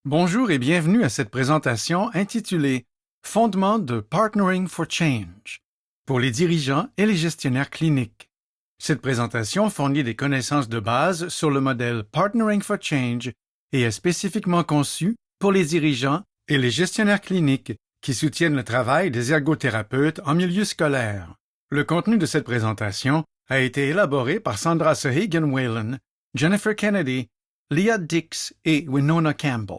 Bonjour et bienvenue à cette présentation intitulée Fondements de Partnering for Change pour les dirigeants et les gestionnaires cliniques. Cette présentation fournit des connaissances de base sur le modèle Partnering for Change et est spécifiquement conçue pour les dirigeants et les gestionnaires cliniques qui soutiennent le travail des ergothérapeutes en milieu scolaire. Le contenu de cette présentation a été élaboré par Sandra Sahagan-Whalen, Jennifer Kennedy, Leah Dix et Winona Campbell.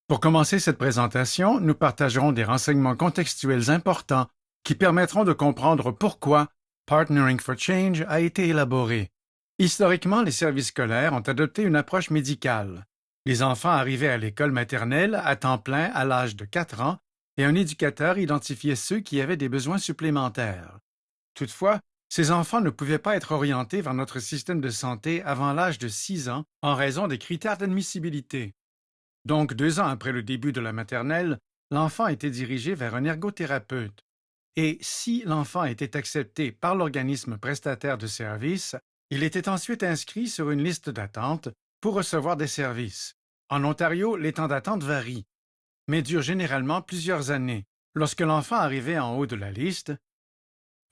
Pour commencer cette présentation, nous partagerons des renseignements contextuels importants qui permettront de comprendre pourquoi Partnering for Change a été élaboré. Historiquement, les services scolaires ont adopté une approche médicale. Les enfants arrivaient à l'école maternelle à temps plein à l'âge de 4 ans et un éducateur identifiait ceux qui avaient des besoins supplémentaires. Toutefois, ces enfants ne pouvaient pas être orientés vers notre système de santé avant l'âge de 6 ans en raison des critères d'admissibilité. Donc, 2 ans après le début de la maternelle, l'enfant était dirigé vers un ergothérapeute. Et si l'enfant était accepté par l'organisme prestataire de services, il était ensuite inscrit sur une liste d'attente pour recevoir des services. En Ontario, les temps d'attente varient, mais durent généralement plusieurs années. Lorsque l'enfant arrivait en haut de la liste,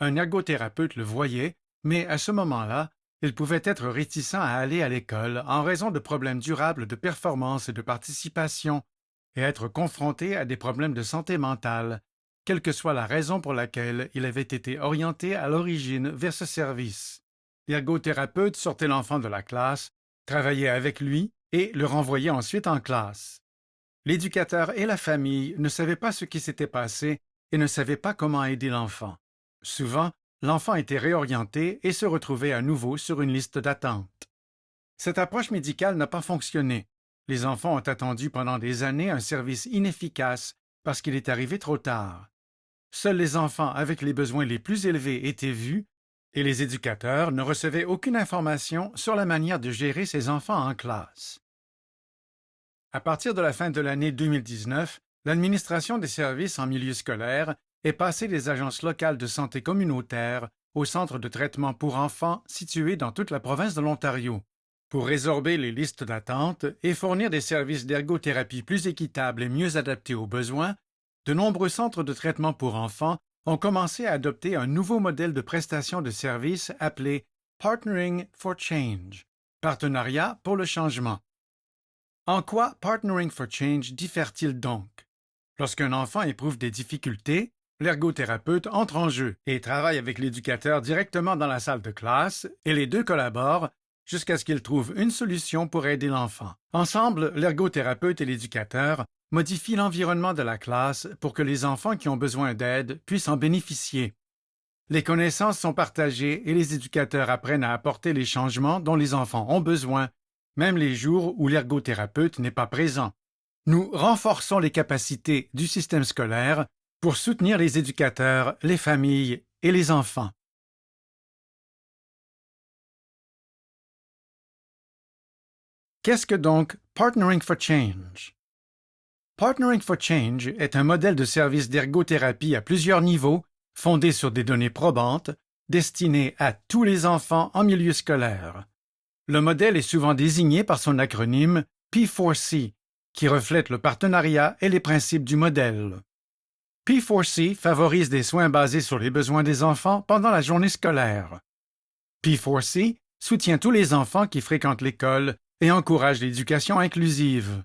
un ergothérapeute le voyait, mais à ce moment-là, il pouvait être réticent à aller à l'école en raison de problèmes durables de performance et de participation et être confronté à des problèmes de santé mentale, quelle que soit la raison pour laquelle il avait été orienté à l'origine vers ce service. L'ergothérapeute sortait l'enfant de la classe, travaillait avec lui et le renvoyait ensuite en classe. L'éducateur et la famille ne savaient pas ce qui s'était passé et ne savaient pas comment aider l'enfant. Souvent, l'enfant était réorienté et se retrouvait à nouveau sur une liste d'attente. Cette approche médicale n'a pas fonctionné. Les enfants ont attendu pendant des années un service inefficace parce qu'il est arrivé trop tard. Seuls les enfants avec les besoins les plus élevés étaient vus et les éducateurs ne recevaient aucune information sur la manière de gérer ces enfants en classe. À partir de la fin de l'année 2019, l'administration des services en milieu scolaire est passée des agences locales de santé communautaire au centre de traitement pour enfants situés dans toute la province de l'Ontario. Pour résorber les listes d'attente et fournir des services d'ergothérapie plus équitables et mieux adaptés aux besoins, de nombreux centres de traitement pour enfants ont commencé à adopter un nouveau modèle de prestation de services appelé Partnering for Change, partenariat pour le changement. En quoi Partnering for Change diffère-t-il donc? Lorsqu'un enfant éprouve des difficultés, l'ergothérapeute entre en jeu et travaille avec l'éducateur directement dans la salle de classe et les deux collaborent jusqu'à ce qu'ils trouvent une solution pour aider l'enfant. Ensemble, l'ergothérapeute et l'éducateur modifient l'environnement de la classe pour que les enfants qui ont besoin d'aide puissent en bénéficier. Les connaissances sont partagées et les éducateurs apprennent à apporter les changements dont les enfants ont besoin, même les jours où l'ergothérapeute n'est pas présent. Nous renforçons les capacités du système scolaire pour soutenir les éducateurs, les familles et les enfants. Qu'est-ce que donc Partnering for Change? Partnering for Change est un modèle de service d'ergothérapie à plusieurs niveaux, fondé sur des données probantes, destiné à tous les enfants en milieu scolaire. Le modèle est souvent désigné par son acronyme P4C, qui reflète le partenariat et les principes du modèle. P4C favorise des soins basés sur les besoins des enfants pendant la journée scolaire. P4C soutient tous les enfants qui fréquentent l'école et encourage l'éducation inclusive.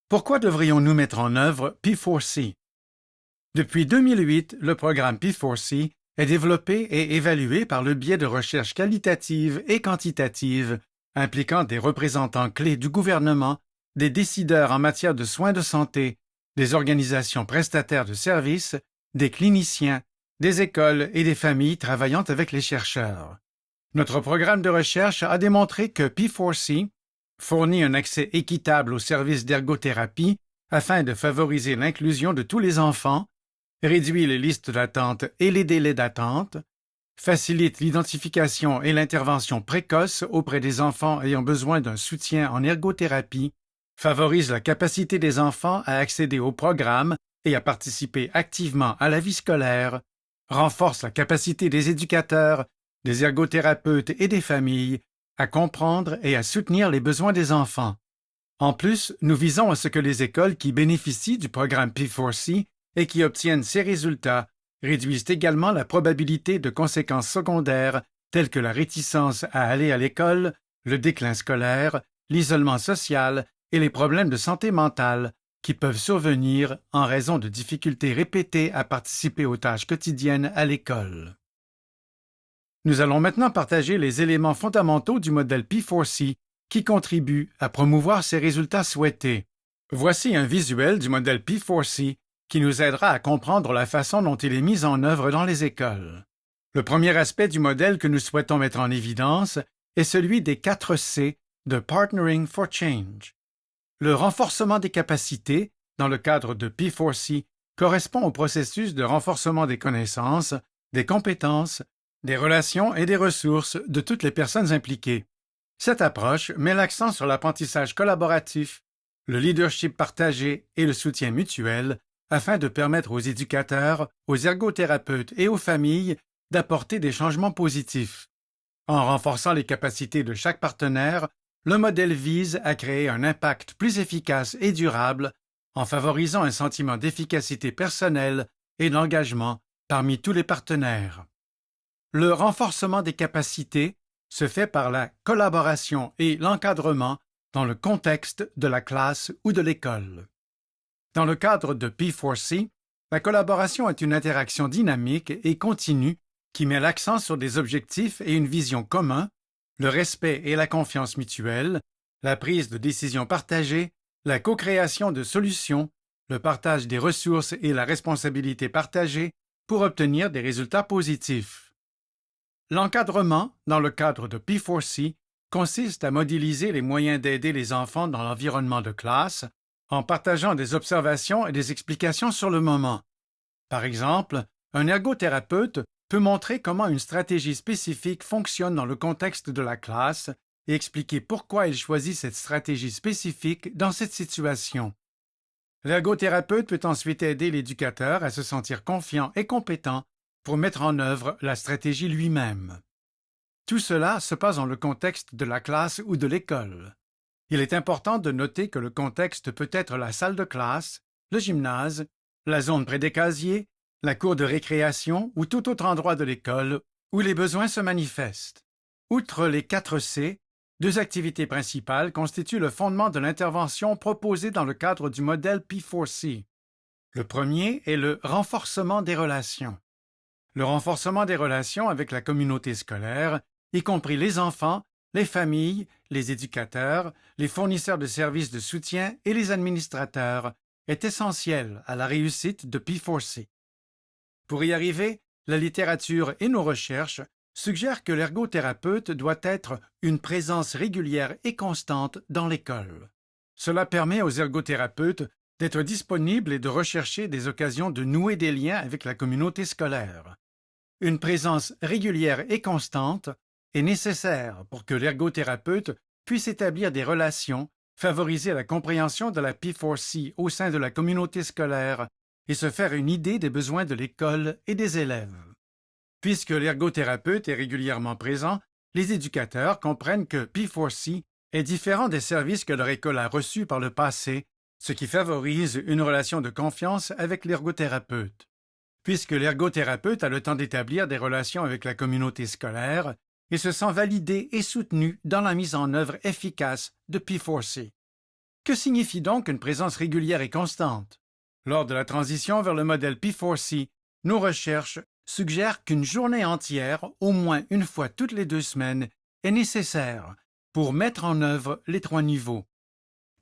Pourquoi devrions-nous mettre en œuvre P4C? Depuis 2008, le programme P4C est développé et évalué par le biais de recherches qualitatives et quantitatives impliquant des représentants clés du gouvernement, des décideurs en matière de soins de santé, des organisations prestataires de services, des cliniciens, des écoles et des familles travaillant avec les chercheurs. Notre programme de recherche a démontré que P4C fournit un accès équitable aux services d'ergothérapie afin de favoriser l'inclusion de tous les enfants, réduit les listes d'attente et les délais d'attente, facilite l'identification et l'intervention précoce auprès des enfants ayant besoin d'un soutien en ergothérapie, favorise la capacité des enfants à accéder au programme et à participer activement à la vie scolaire, renforce la capacité des éducateurs, des ergothérapeutes et des familles à comprendre et à soutenir les besoins des enfants. En plus, nous visons à ce que les écoles qui bénéficient du programme P4C et qui obtiennent ces résultats réduisent également la probabilité de conséquences secondaires telles que la réticence à aller à l'école, le déclin scolaire, l'isolement social et les problèmes de santé mentale qui peuvent survenir en raison de difficultés répétées à participer aux tâches quotidiennes à l'école. Nous allons maintenant partager les éléments fondamentaux du modèle P4C qui contribuent à promouvoir ces résultats souhaités. Voici un visuel du modèle P4C qui nous aidera à comprendre la façon dont il est mis en œuvre dans les écoles. Le premier aspect du modèle que nous souhaitons mettre en évidence est celui des 4 C de Partnering for Change. Le renforcement des capacités, dans le cadre de P4C, correspond au processus de renforcement des connaissances, des compétences, des relations et des ressources de toutes les personnes impliquées. Cette approche met l'accent sur l'apprentissage collaboratif, le leadership partagé et le soutien mutuel afin de permettre aux éducateurs, aux ergothérapeutes et aux familles d'apporter des changements positifs. En renforçant les capacités de chaque partenaire, le modèle vise à créer un impact plus efficace et durable en favorisant un sentiment d'efficacité personnelle et d'engagement parmi tous les partenaires. Le renforcement des capacités se fait par la collaboration et l'encadrement dans le contexte de la classe ou de l'école. Dans le cadre de P4C, la collaboration est une interaction dynamique et continue qui met l'accent sur des objectifs et une vision commune, le respect et la confiance mutuelle, la prise de décisions partagées, la co-création de solutions, le partage des ressources et la responsabilité partagée pour obtenir des résultats positifs. L'encadrement, dans le cadre de P4C, consiste à modéliser les moyens d'aider les enfants dans l'environnement de classe en partageant des observations et des explications sur le moment. Par exemple, un ergothérapeute peut montrer comment une stratégie spécifique fonctionne dans le contexte de la classe et expliquer pourquoi il choisit cette stratégie spécifique dans cette situation. L'ergothérapeute peut ensuite aider l'éducateur à se sentir confiant et compétent pour mettre en œuvre la stratégie lui-même. Tout cela se passe dans le contexte de la classe ou de l'école. Il est important de noter que le contexte peut être la salle de classe, le gymnase, la zone près des casiers, la cour de récréation ou tout autre endroit de l'école où les besoins se manifestent. Outre les 4 C, 2 activités principales constituent le fondement de l'intervention proposée dans le cadre du modèle P4C. Le premier est le renforcement des relations. Le renforcement des relations avec la communauté scolaire, y compris les enfants, les familles, les éducateurs, les fournisseurs de services de soutien et les administrateurs, est essentiel à la réussite de P4C. Pour y arriver, la littérature et nos recherches suggèrent que l'ergothérapeute doit être une présence régulière et constante dans l'école. Cela permet aux ergothérapeutes d'être disponibles et de rechercher des occasions de nouer des liens avec la communauté scolaire. Une présence régulière et constante est nécessaire pour que l'ergothérapeute puisse établir des relations, favoriser la compréhension de la P4C au sein de la communauté scolaire et se faire une idée des besoins de l'école et des élèves. Puisque l'ergothérapeute est régulièrement présent, les éducateurs comprennent que P4C est différent des services que leur école a reçus par le passé, ce qui favorise une relation de confiance avec l'ergothérapeute. Puisque l'ergothérapeute a le temps d'établir des relations avec la communauté scolaire et se sent validé et soutenu dans la mise en œuvre efficace de P4C. Que signifie donc une présence régulière et constante? Lors de la transition vers le modèle P4C, nos recherches suggèrent qu'une journée entière, au moins une fois toutes les 2 semaines, est nécessaire pour mettre en œuvre les 3 niveaux.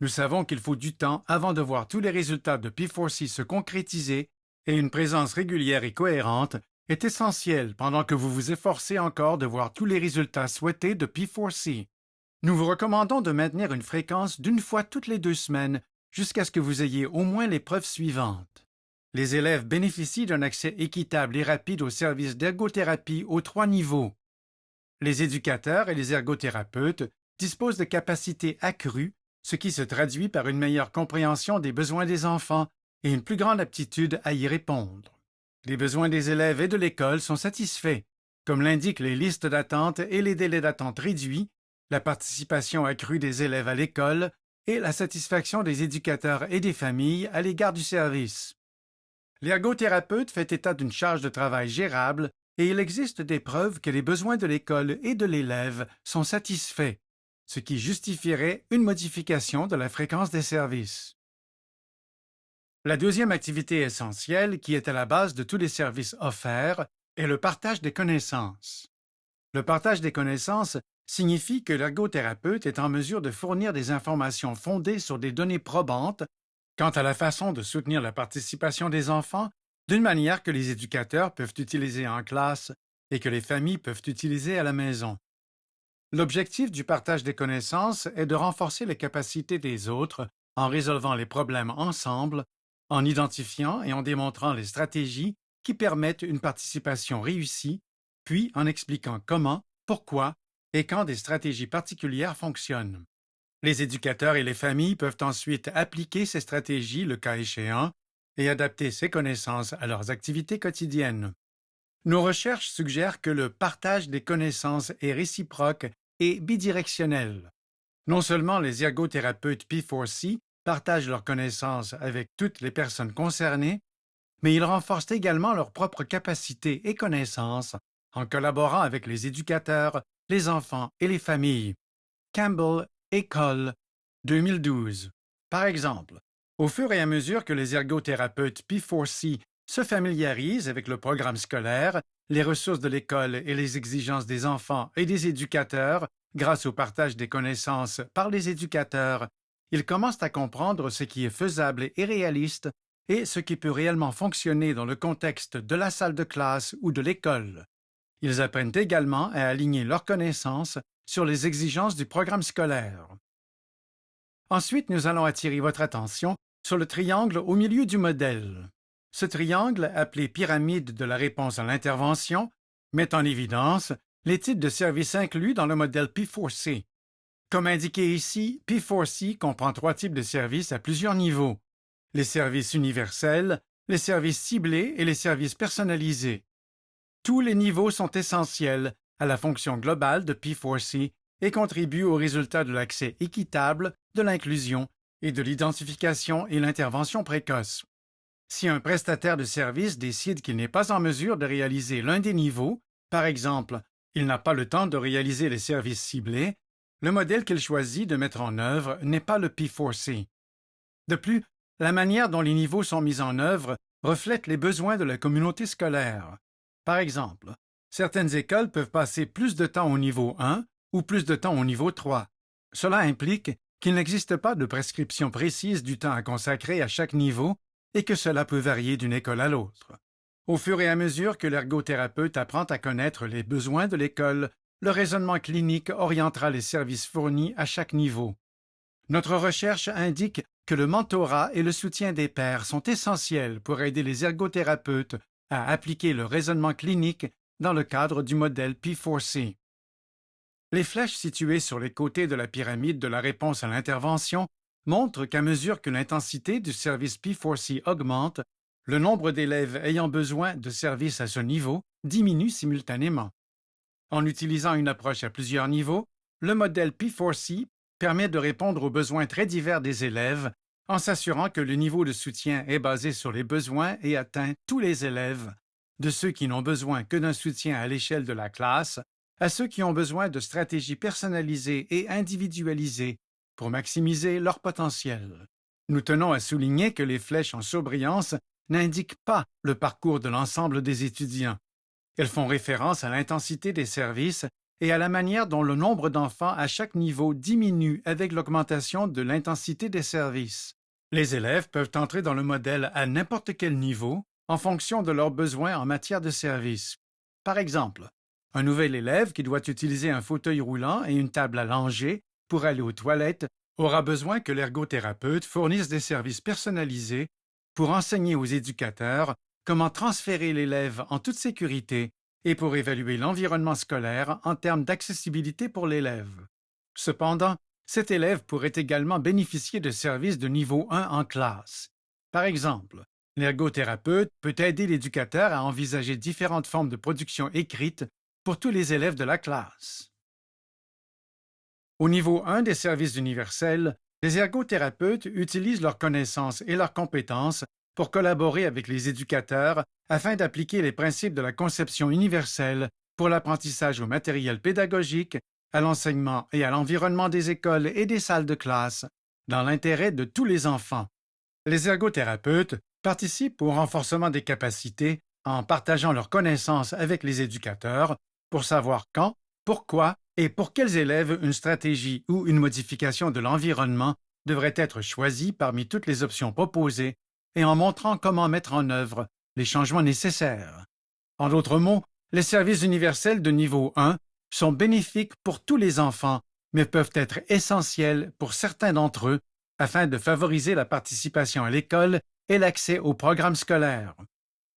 Nous savons qu'il faut du temps avant de voir tous les résultats de P4C se concrétiser et une présence régulière et cohérente est essentielle pendant que vous vous efforcez encore de voir tous les résultats souhaités de P4C. Nous vous recommandons de maintenir une fréquence d'1 fois toutes les 2 semaines jusqu'à ce que vous ayez au moins les preuves suivantes. Les élèves bénéficient d'un accès équitable et rapide aux services d'ergothérapie aux 3 niveaux. Les éducateurs et les ergothérapeutes disposent de capacités accrues, ce qui se traduit par une meilleure compréhension des besoins des enfants et une plus grande aptitude à y répondre. Les besoins des élèves et de l'école sont satisfaits, comme l'indiquent les listes d'attente et les délais d'attente réduits, la participation accrue des élèves à l'école et la satisfaction des éducateurs et des familles à l'égard du service. L'ergothérapeute fait état d'une charge de travail gérable et il existe des preuves que les besoins de l'école et de l'élève sont satisfaits, ce qui justifierait une modification de la fréquence des services. La deuxième activité essentielle qui est à la base de tous les services offerts est le partage des connaissances. Le partage des connaissances signifie que l'ergothérapeute est en mesure de fournir des informations fondées sur des données probantes quant à la façon de soutenir la participation des enfants d'une manière que les éducateurs peuvent utiliser en classe et que les familles peuvent utiliser à la maison. L'objectif du partage des connaissances est de renforcer les capacités des autres en résolvant les problèmes ensemble, en identifiant et en démontrant les stratégies qui permettent une participation réussie, puis en expliquant comment, pourquoi et quand des stratégies particulières fonctionnent. Les éducateurs et les familles peuvent ensuite appliquer ces stratégies le cas échéant et adapter ces connaissances à leurs activités quotidiennes. Nos recherches suggèrent que le partage des connaissances est réciproque et bidirectionnel. Non seulement les ergothérapeutes P4C partagent leurs connaissances avec toutes les personnes concernées, mais ils renforcent également leurs propres capacités et connaissances en collaborant avec les éducateurs, les enfants et les familles. Campbell et Cole, 2012. Par exemple, au fur et à mesure que les ergothérapeutes P4C se familiarisent avec le programme scolaire, les ressources de l'école et les exigences des enfants et des éducateurs, grâce au partage des connaissances par les éducateurs, ils commencent à comprendre ce qui est faisable et réaliste et ce qui peut réellement fonctionner dans le contexte de la salle de classe ou de l'école. Ils apprennent également à aligner leurs connaissances sur les exigences du programme scolaire. Ensuite, nous allons attirer votre attention sur le triangle au milieu du modèle. Ce triangle, appelé pyramide de la réponse à l'intervention, met en évidence les types de services inclus dans le modèle P4C. Comme indiqué ici, P4C comprend 3 types de services à plusieurs niveaux: les services universels, les services ciblés et les services personnalisés. Tous les niveaux sont essentiels à la fonction globale de P4C et contribuent au résultat de l'accès équitable, de l'inclusion et de l'identification et l'intervention précoce. Si un prestataire de service décide qu'il n'est pas en mesure de réaliser l'un des niveaux, par exemple, il n'a pas le temps de réaliser les services ciblés, le modèle qu'il choisit de mettre en œuvre n'est pas le P4C. De plus, la manière dont les niveaux sont mis en œuvre reflète les besoins de la communauté scolaire. Par exemple, certaines écoles peuvent passer plus de temps au niveau 1 ou plus de temps au niveau 3. Cela implique qu'il n'existe pas de prescription précise du temps à consacrer à chaque niveau et que cela peut varier d'une école à l'autre. Au fur et à mesure que l'ergothérapeute apprend à connaître les besoins de l'école, le raisonnement clinique orientera les services fournis à chaque niveau. Notre recherche indique que le mentorat et le soutien des pairs sont essentiels pour aider les ergothérapeutes à appliquer le raisonnement clinique dans le cadre du modèle P4C. Les flèches situées sur les côtés de la pyramide de la réponse à l'intervention montrent qu'à mesure que l'intensité du service P4C augmente, le nombre d'élèves ayant besoin de services à ce niveau diminue simultanément. En utilisant une approche à plusieurs niveaux, le modèle P4C permet de répondre aux besoins très divers des élèves en s'assurant que le niveau de soutien est basé sur les besoins et atteint tous les élèves, de ceux qui n'ont besoin que d'un soutien à l'échelle de la classe à ceux qui ont besoin de stratégies personnalisées et individualisées pour maximiser leur potentiel. Nous tenons à souligner que les flèches en surbrillance n'indiquent pas le parcours de l'ensemble des étudiants. Elles font référence à l'intensité des services et à la manière dont le nombre d'enfants à chaque niveau diminue avec l'augmentation de l'intensité des services. Les élèves peuvent entrer dans le modèle à n'importe quel niveau en fonction de leurs besoins en matière de services. Par exemple, un nouvel élève qui doit utiliser un fauteuil roulant et une table allongée pour aller aux toilettes aura besoin que l'ergothérapeute fournisse des services personnalisés pour enseigner aux éducateurs comment transférer l'élève en toute sécurité et pour évaluer l'environnement scolaire en termes d'accessibilité pour l'élève. Cependant, cet élève pourrait également bénéficier de services de niveau 1 en classe. Par exemple, l'ergothérapeute peut aider l'éducateur à envisager différentes formes de production écrite pour tous les élèves de la classe. Au niveau 1 des services universels, Les ergothérapeutes utilisent leurs connaissances et leurs compétences pour collaborer avec les éducateurs afin d'appliquer les principes de la conception universelle pour l'apprentissage au matériel pédagogique, à l'enseignement et à l'environnement des écoles et des salles de classe, dans l'intérêt de tous les enfants. Les ergothérapeutes participent au renforcement des capacités en partageant leurs connaissances avec les éducateurs pour savoir quand, pourquoi et pour quels élèves une stratégie ou une modification de l'environnement devrait être choisie parmi toutes les options proposées et en montrant comment mettre en œuvre les changements nécessaires. En d'autres mots, les services universels de niveau 1 sont bénéfiques pour tous les enfants, mais peuvent être essentiels pour certains d'entre eux afin de favoriser la participation à l'école et l'accès aux programmes scolaires.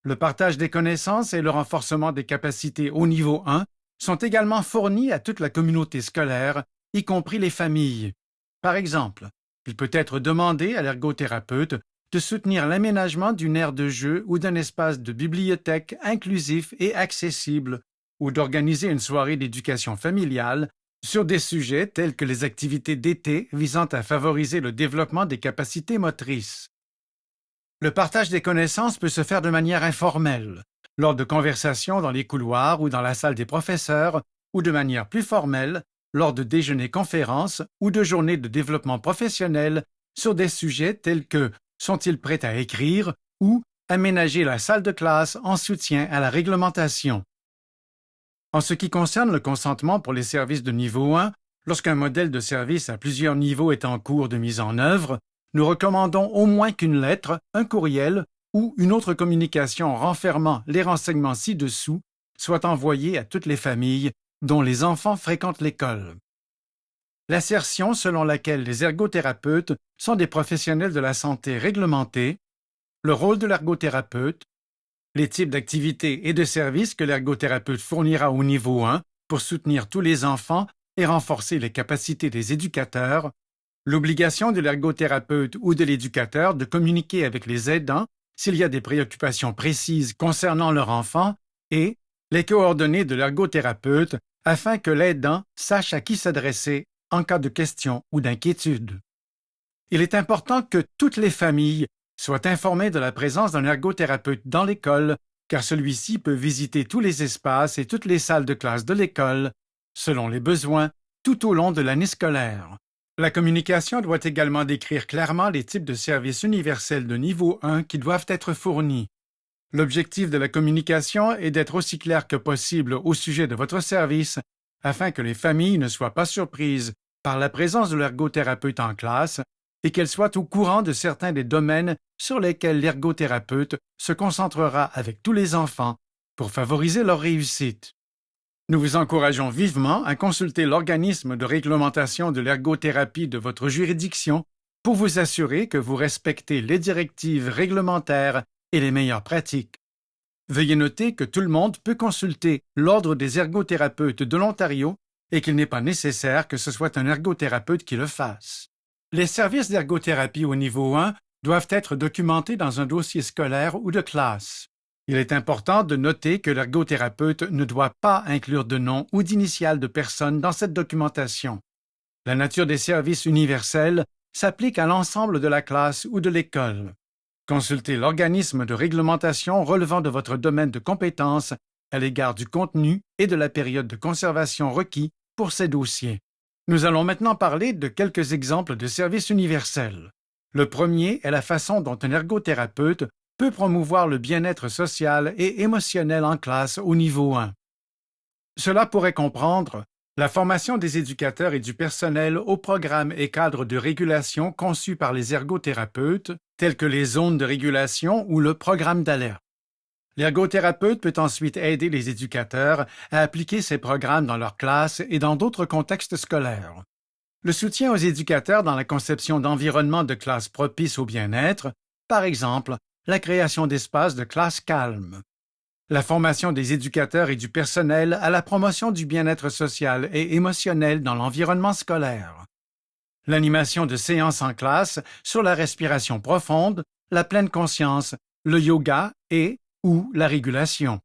Le partage des connaissances et le renforcement des capacités au niveau 1 sont également fournis à toute la communauté scolaire, y compris les familles. Par exemple, il peut être demandé à l'ergothérapeute de soutenir l'aménagement d'une aire de jeu ou d'un espace de bibliothèque inclusif et accessible, ou d'organiser une soirée d'éducation familiale sur des sujets tels que les activités d'été visant à favoriser le développement des capacités motrices. Le partage des connaissances peut se faire de manière informelle, lors de conversations dans les couloirs ou dans la salle des professeurs, ou de manière plus formelle, lors de déjeuners-conférences ou de journées de développement professionnel sur des sujets tels que sont-ils prêts à écrire ou aménager la salle de classe en soutien à la réglementation. En ce qui concerne le consentement pour les services de niveau 1, lorsqu'un modèle de service à plusieurs niveaux est en cours de mise en œuvre, nous recommandons au moins qu'une lettre, un courriel ou une autre communication renfermant les renseignements ci-dessous soit envoyée à toutes les familles dont les enfants fréquentent l'école. L'assertion selon laquelle les ergothérapeutes sont des professionnels de la santé réglementés, le rôle de l'ergothérapeute, les types d'activités et de services que l'ergothérapeute fournira au niveau 1 pour soutenir tous les enfants et renforcer les capacités des éducateurs, l'obligation de l'ergothérapeute ou de l'éducateur de communiquer avec les aidants s'il y a des préoccupations précises concernant leur enfant et les coordonnées de l'ergothérapeute afin que l'aidant sache à qui s'adresser en cas de questions ou d'inquiétude. Il est important que toutes les familles soient informées de la présence d'un ergothérapeute dans l'école, car celui-ci peut visiter tous les espaces et toutes les salles de classe de l'école, selon les besoins, tout au long de l'année scolaire. La communication doit également décrire clairement les types de services universels de niveau 1 qui doivent être fournis. L'objectif de la communication est d'être aussi clair que possible au sujet de votre service, afin que les familles ne soient pas surprises par la présence de l'ergothérapeute en classe et qu'elles soient au courant de certains des domaines sur lesquels l'ergothérapeute se concentrera avec tous les enfants pour favoriser leur réussite. Nous vous encourageons vivement à consulter l'organisme de réglementation de l'ergothérapie de votre juridiction pour vous assurer que vous respectez les directives réglementaires et les meilleures pratiques. Veuillez noter que tout le monde peut consulter l'Ordre des ergothérapeutes de l'Ontario et qu'il n'est pas nécessaire que ce soit un ergothérapeute qui le fasse. Les services d'ergothérapie au niveau 1 doivent être documentés dans un dossier scolaire ou de classe. Il est important de noter que l'ergothérapeute ne doit pas inclure de nom ou d'initiales de personnes dans cette documentation. La nature des services universels s'applique à l'ensemble de la classe ou de l'école. Consultez l'organisme de réglementation relevant de votre domaine de compétence à l'égard du contenu et de la période de conservation requis pour ces dossiers. Nous allons maintenant parler de quelques exemples de services universels. Le premier est la façon dont un ergothérapeute peut promouvoir le bien-être social et émotionnel en classe au niveau 1. Cela pourrait comprendre la formation des éducateurs et du personnel aux programmes et cadres de régulation conçus par les ergothérapeutes, tels que les zones de régulation ou le programme d'alerte. L'ergothérapeute peut ensuite aider les éducateurs à appliquer ces programmes dans leur classe et dans d'autres contextes scolaires. Le soutien aux éducateurs dans la conception d'environnements de classe propices au bien-être, par exemple, la création d'espaces de classe calme. La formation des éducateurs et du personnel à la promotion du bien-être social et émotionnel dans l'environnement scolaire. L'animation de séances en classe sur la respiration profonde, la pleine conscience, le yoga ou la régulation.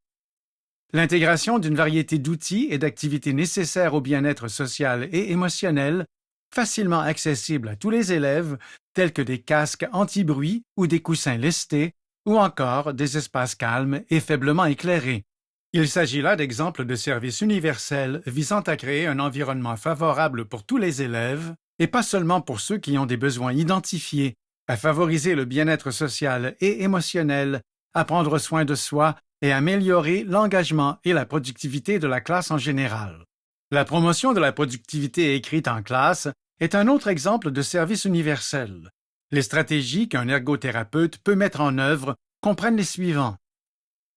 L'intégration d'une variété d'outils et d'activités nécessaires au bien-être social et émotionnel, facilement accessibles à tous les élèves, tels que des casques anti-bruit ou des coussins lestés, ou encore des espaces calmes et faiblement éclairés. Il s'agit là d'exemples de services universels visant à créer un environnement favorable pour tous les élèves, et pas seulement pour ceux qui ont des besoins identifiés, à favoriser le bien-être social et émotionnel, à prendre soin de soi et améliorer l'engagement et la productivité de la classe en général. La promotion de la productivité écrite en classe est un autre exemple de service universel. Les stratégies qu'un ergothérapeute peut mettre en œuvre comprennent les suivants.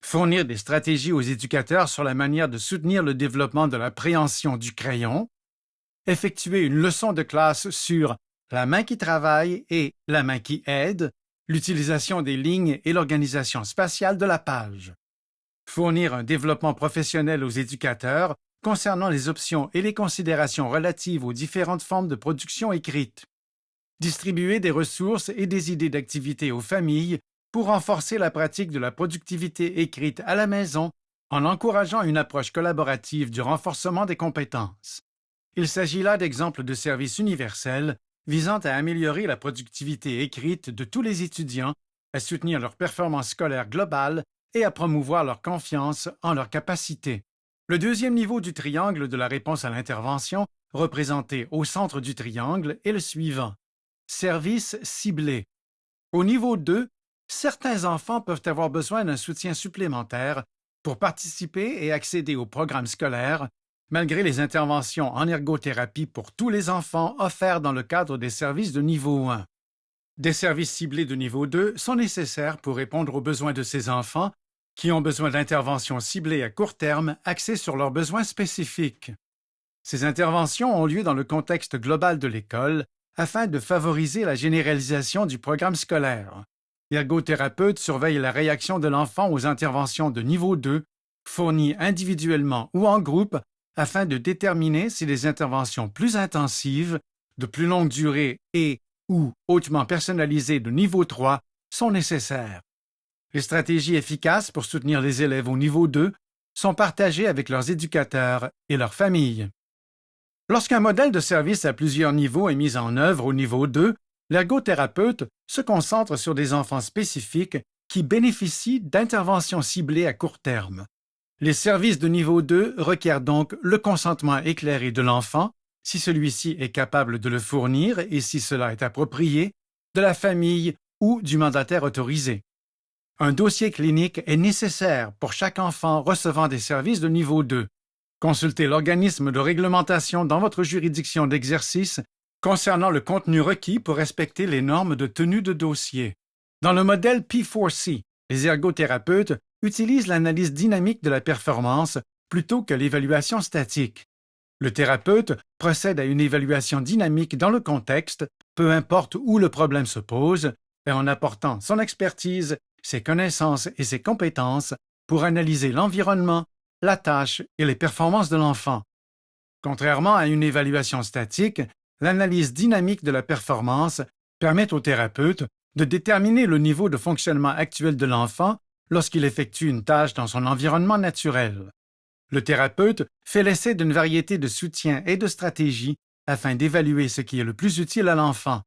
Fournir des stratégies aux éducateurs sur la manière de soutenir le développement de la préhension du crayon, effectuer une leçon de classe sur la main qui travaille et la main qui aide, l'utilisation des lignes et l'organisation spatiale de la page. Fournir un développement professionnel aux éducateurs concernant les options et les considérations relatives aux différentes formes de production écrite. Distribuer des ressources et des idées d'activités aux familles pour renforcer la pratique de la productivité écrite à la maison en encourageant une approche collaborative du renforcement des compétences. Il s'agit là d'exemples de services universels visant à améliorer la productivité écrite de tous les étudiants, à soutenir leur performance scolaire globale et à promouvoir leur confiance en leurs capacités. Le deuxième niveau du triangle de la réponse à l'intervention, représenté au centre du triangle, est le suivant. Services ciblés. Au niveau 2, certains enfants peuvent avoir besoin d'un soutien supplémentaire pour participer et accéder au programme scolaire, malgré les interventions en ergothérapie pour tous les enfants offerts dans le cadre des services de niveau 1. Des services ciblés de niveau 2 sont nécessaires pour répondre aux besoins de ces enfants qui ont besoin d'interventions ciblées à court terme axées sur leurs besoins spécifiques. Ces interventions ont lieu dans le contexte global de l'école afin de favoriser la généralisation du programme scolaire. L'ergothérapeute surveille la réaction de l'enfant aux interventions de niveau 2, fournies individuellement ou en groupe, afin de déterminer si les interventions plus intensives, de plus longue durée et ou hautement personnalisées de niveau 3 sont nécessaires. Les stratégies efficaces pour soutenir les élèves au niveau 2 sont partagées avec leurs éducateurs et leurs familles. Lorsqu'un modèle de service à plusieurs niveaux est mis en œuvre au niveau 2, l'ergothérapeute se concentre sur des enfants spécifiques qui bénéficient d'interventions ciblées à court terme. Les services de niveau 2 requièrent donc le consentement éclairé de l'enfant, si celui-ci est capable de le fournir et si cela est approprié, de la famille ou du mandataire autorisé. Un dossier clinique est nécessaire pour chaque enfant recevant des services de niveau 2. Consultez l'organisme de réglementation dans votre juridiction d'exercice concernant le contenu requis pour respecter les normes de tenue de dossier. Dans le modèle P4C, les ergothérapeutes utilisent l'analyse dynamique de la performance plutôt que l'évaluation statique. Le thérapeute procède à une évaluation dynamique dans le contexte, peu importe où le problème se pose, et en apportant son expertise, ses connaissances et ses compétences pour analyser l'environnement, la tâche et les performances de l'enfant. Contrairement à une évaluation statique, l'analyse dynamique de la performance permet au thérapeute de déterminer le niveau de fonctionnement actuel de l'enfant lorsqu'il effectue une tâche dans son environnement naturel. Le thérapeute fait l'essai d'une variété de soutiens et de stratégies afin d'évaluer ce qui est le plus utile à l'enfant.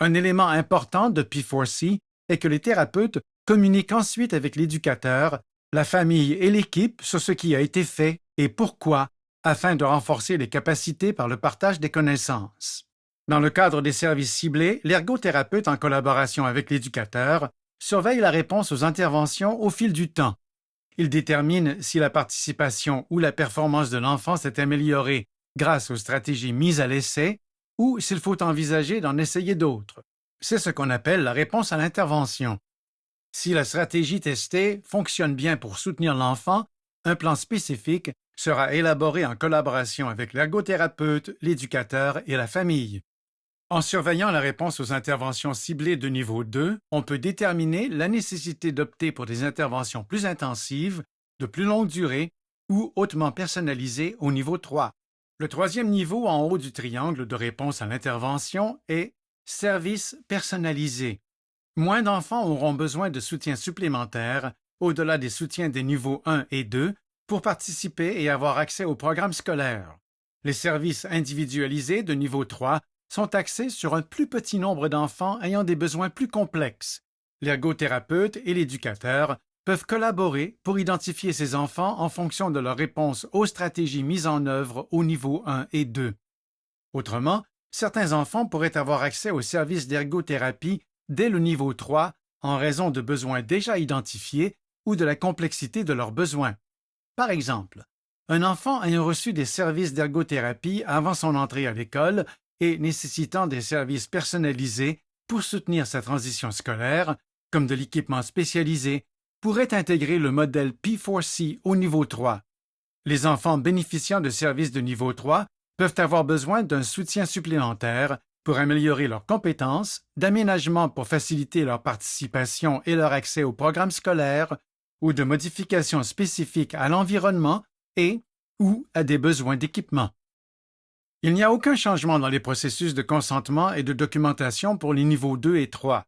Un élément important de P4C est que les thérapeutes communiquent ensuite avec l'éducateur, la famille et l'équipe sur ce qui a été fait et pourquoi, afin de renforcer les capacités par le partage des connaissances. Dans le cadre des services ciblés, l'ergothérapeute, en collaboration avec l'éducateur, surveille la réponse aux interventions au fil du temps. Il détermine si la participation ou la performance de l'enfant s'est améliorée grâce aux stratégies mises à l'essai ou s'il faut envisager d'en essayer d'autres. C'est ce qu'on appelle la réponse à l'intervention. Si la stratégie testée fonctionne bien pour soutenir l'enfant, un plan spécifique sera élaboré en collaboration avec l'ergothérapeute, l'éducateur et la famille. En surveillant la réponse aux interventions ciblées de niveau 2, on peut déterminer la nécessité d'opter pour des interventions plus intensives, de plus longue durée ou hautement personnalisées au niveau 3. Le troisième niveau en haut du triangle de réponse à l'intervention est service personnalisé. Moins d'enfants auront besoin de soutien supplémentaire, au-delà des soutiens des niveaux 1 et 2, pour participer et avoir accès au programme scolaire. Les services individualisés de niveau 3 sont axés sur un plus petit nombre d'enfants ayant des besoins plus complexes. L'ergothérapeute et l'éducateur peuvent collaborer pour identifier ces enfants en fonction de leur réponse aux stratégies mises en œuvre au niveau 1 et 2. Autrement, certains enfants pourraient avoir accès aux services d'ergothérapie dès le niveau 3 en raison de besoins déjà identifiés ou de la complexité de leurs besoins. Par exemple, un enfant ayant reçu des services d'ergothérapie avant son entrée à l'école et nécessitant des services personnalisés pour soutenir sa transition scolaire, comme de l'équipement spécialisé, pourrait intégrer le modèle P4C au niveau 3. Les enfants bénéficiant de services de niveau 3 peuvent avoir besoin d'un soutien supplémentaire pour améliorer leurs compétences, d'aménagements pour faciliter leur participation et leur accès au programme scolaire, ou de modifications spécifiques à l'environnement et ou à des besoins d'équipement. Il n'y a aucun changement dans les processus de consentement et de documentation pour les niveaux 2 et 3.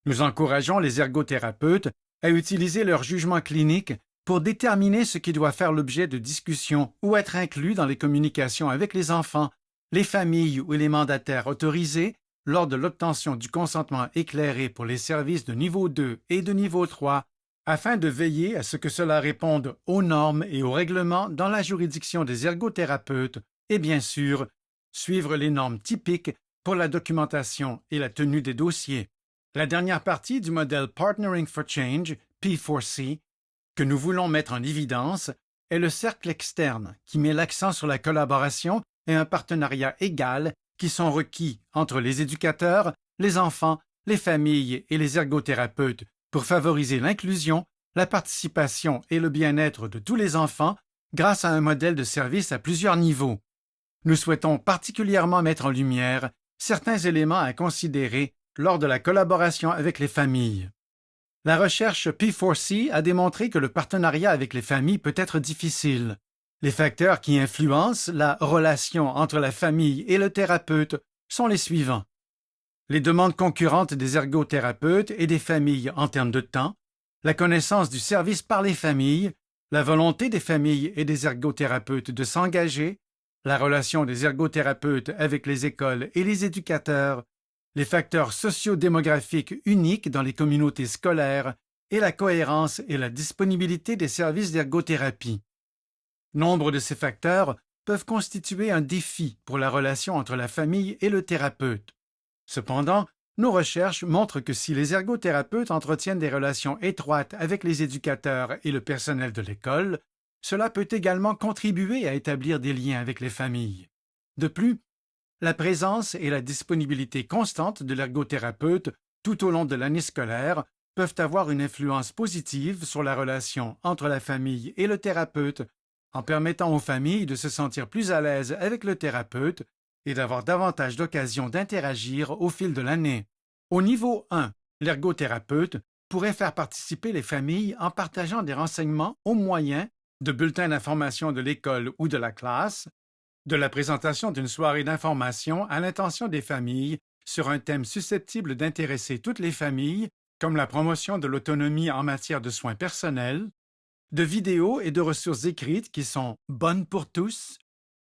Nous encourageons les ergothérapeutes à utiliser leur jugement clinique pour déterminer ce qui doit faire l'objet de discussions ou être inclus dans les communications avec les enfants, les familles ou les mandataires autorisés lors de l'obtention du consentement éclairé pour les services de niveau 2 et de niveau 3, afin de veiller à ce que cela réponde aux normes et aux règlements dans la juridiction des ergothérapeutes et, bien sûr, suivre les normes typiques pour la documentation et la tenue des dossiers. La dernière partie du modèle Partnering for Change, P4C, que nous voulons mettre en évidence est le cercle externe qui met l'accent sur la collaboration et un partenariat égal qui sont requis entre les éducateurs, les enfants, les familles et les ergothérapeutes pour favoriser l'inclusion, la participation et le bien-être de tous les enfants grâce à un modèle de service à plusieurs niveaux. Nous souhaitons particulièrement mettre en lumière certains éléments à considérer lors de la collaboration avec les familles. La recherche P4C a démontré que le partenariat avec les familles peut être difficile. Les facteurs qui influencent la relation entre la famille et le thérapeute sont les suivants. Les demandes concurrentes des ergothérapeutes et des familles en termes de temps, la connaissance du service par les familles, la volonté des familles et des ergothérapeutes de s'engager, la relation des ergothérapeutes avec les écoles et les éducateurs, les facteurs socio-démographiques uniques dans les communautés scolaires et la cohérence et la disponibilité des services d'ergothérapie. Nombre de ces facteurs peuvent constituer un défi pour la relation entre la famille et le thérapeute. Cependant, nos recherches montrent que si les ergothérapeutes entretiennent des relations étroites avec les éducateurs et le personnel de l'école, cela peut également contribuer à établir des liens avec les familles. De plus, la présence et la disponibilité constante de l'ergothérapeute tout au long de l'année scolaire peuvent avoir une influence positive sur la relation entre la famille et le thérapeute, en permettant aux familles de se sentir plus à l'aise avec le thérapeute et d'avoir davantage d'occasions d'interagir au fil de l'année. Au niveau 1, l'ergothérapeute pourrait faire participer les familles en partageant des renseignements au moyen de bulletins d'information de l'école ou de la classe, de la présentation d'une soirée d'information à l'intention des familles sur un thème susceptible d'intéresser toutes les familles, comme la promotion de l'autonomie en matière de soins personnels, de vidéos et de ressources écrites qui sont bonnes pour tous,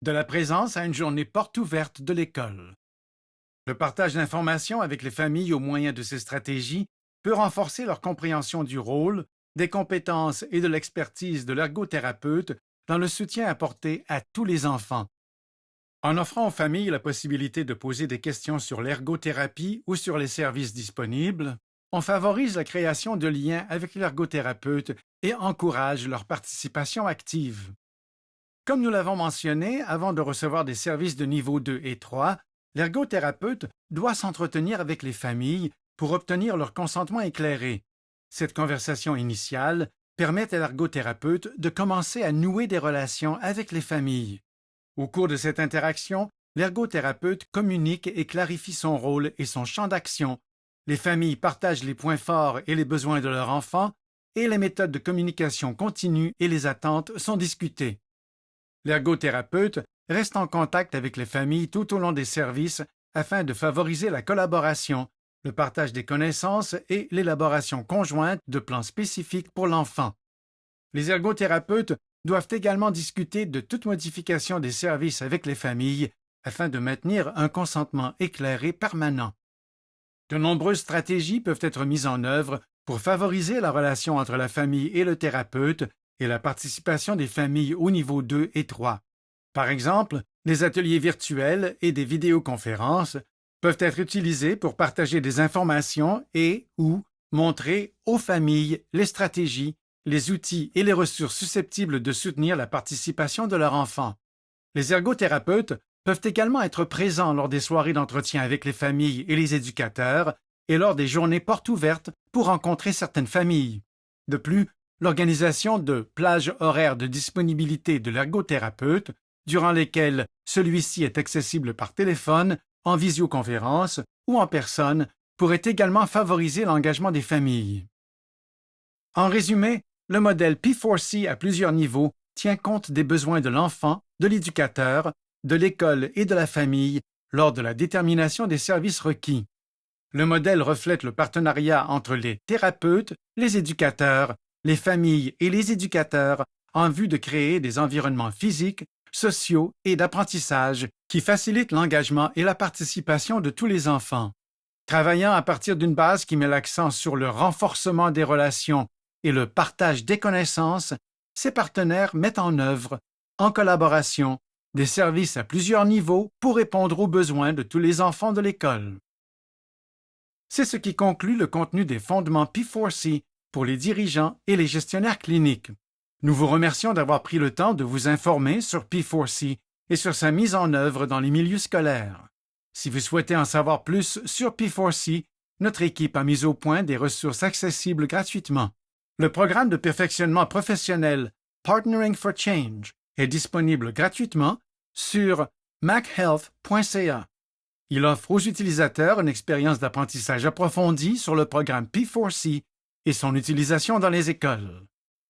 de la présence à une journée porte ouverte de l'école. Le partage d'informations avec les familles au moyen de ces stratégies peut renforcer leur compréhension du rôle, des compétences et de l'expertise de l'ergothérapeute dans le soutien apporté à tous les enfants. En offrant aux familles la possibilité de poser des questions sur l'ergothérapie ou sur les services disponibles, on favorise la création de liens avec l'ergothérapeute et encourage leur participation active. Comme nous l'avons mentionné, avant de recevoir des services de niveau 2 et 3, l'ergothérapeute doit s'entretenir avec les familles pour obtenir leur consentement éclairé. Cette conversation initiale permet à l'ergothérapeute de commencer à nouer des relations avec les familles. Au cours de cette interaction, l'ergothérapeute communique et clarifie son rôle et son champ d'action. Les familles partagent les points forts et les besoins de leur enfant, et les méthodes de communication continue et les attentes sont discutées. L'ergothérapeute reste en contact avec les familles tout au long des services afin de favoriser la collaboration, le partage des connaissances et l'élaboration conjointe de plans spécifiques pour l'enfant. Les ergothérapeutes doivent également discuter de toute modification des services avec les familles afin de maintenir un consentement éclairé permanent. De nombreuses stratégies peuvent être mises en œuvre pour favoriser la relation entre la famille et le thérapeute et la participation des familles au niveau 2 et 3. Par exemple, les ateliers virtuels et des vidéoconférences peuvent être utilisés pour partager des informations et/ou montrer aux familles les stratégies, les outils et les ressources susceptibles de soutenir la participation de leur enfant. Les ergothérapeutes peuvent également être présents lors des soirées d'entretien avec les familles et les éducateurs et lors des journées portes ouvertes pour rencontrer certaines familles. De plus, l'organisation de plages horaires de disponibilité de l'ergothérapeute, durant lesquelles celui-ci est accessible par téléphone, en visioconférence ou en personne, pourrait également favoriser l'engagement des familles. En résumé, le modèle P4C à plusieurs niveaux tient compte des besoins de l'enfant, de l'éducateur, de l'école et de la famille lors de la détermination des services requis. Le modèle reflète le partenariat entre les thérapeutes, les éducateurs, les familles et les éducateurs en vue de créer des environnements physiques, sociaux et d'apprentissage qui facilitent l'engagement et la participation de tous les enfants. Travaillant à partir d'une base qui met l'accent sur le renforcement des relations et le partage des connaissances, ces partenaires mettent en œuvre, en collaboration, des services à plusieurs niveaux pour répondre aux besoins de tous les enfants de l'école. C'est ce qui conclut le contenu des fondements P4C pour les dirigeants et les gestionnaires cliniques. Nous vous remercions d'avoir pris le temps de vous informer sur P4C et sur sa mise en œuvre dans les milieux scolaires. Si vous souhaitez en savoir plus sur P4C, notre équipe a mis au point des ressources accessibles gratuitement. Le programme de perfectionnement professionnel Partnering for Change est disponible gratuitement sur machealth.ca. Il offre aux utilisateurs une expérience d'apprentissage approfondie sur le programme P4C et son utilisation dans les écoles.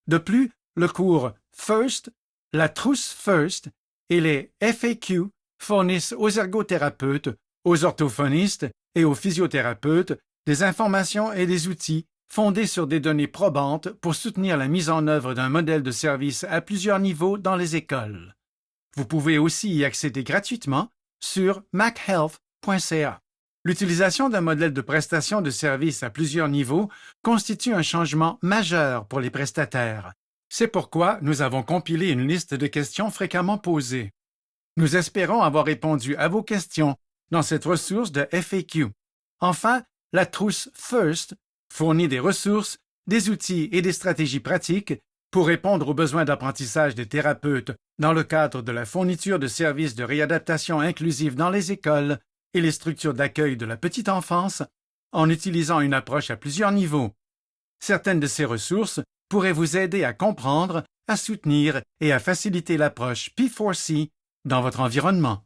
De plus, le cours FIRST, la trousse FIRST et les FAQ fournissent aux ergothérapeutes, aux orthophonistes et aux physiothérapeutes des informations et des outils fondés sur des données probantes pour soutenir la mise en œuvre d'un modèle de service à plusieurs niveaux dans les écoles. Vous pouvez aussi y accéder gratuitement sur machealth.ca. L'utilisation d'un modèle de prestation de services à plusieurs niveaux constitue un changement majeur pour les prestataires. C'est pourquoi nous avons compilé une liste de questions fréquemment posées. Nous espérons avoir répondu à vos questions dans cette ressource de FAQ. Enfin, la trousse FIRST fournit des ressources, des outils et des stratégies pratiques pour répondre aux besoins d'apprentissage des thérapeutes dans le cadre de la fourniture de services de réadaptation inclusive dans les écoles et les structures d'accueil de la petite enfance en utilisant une approche à plusieurs niveaux. Certaines de ces ressources pourraient vous aider à comprendre, à soutenir et à faciliter l'approche P4C dans votre environnement.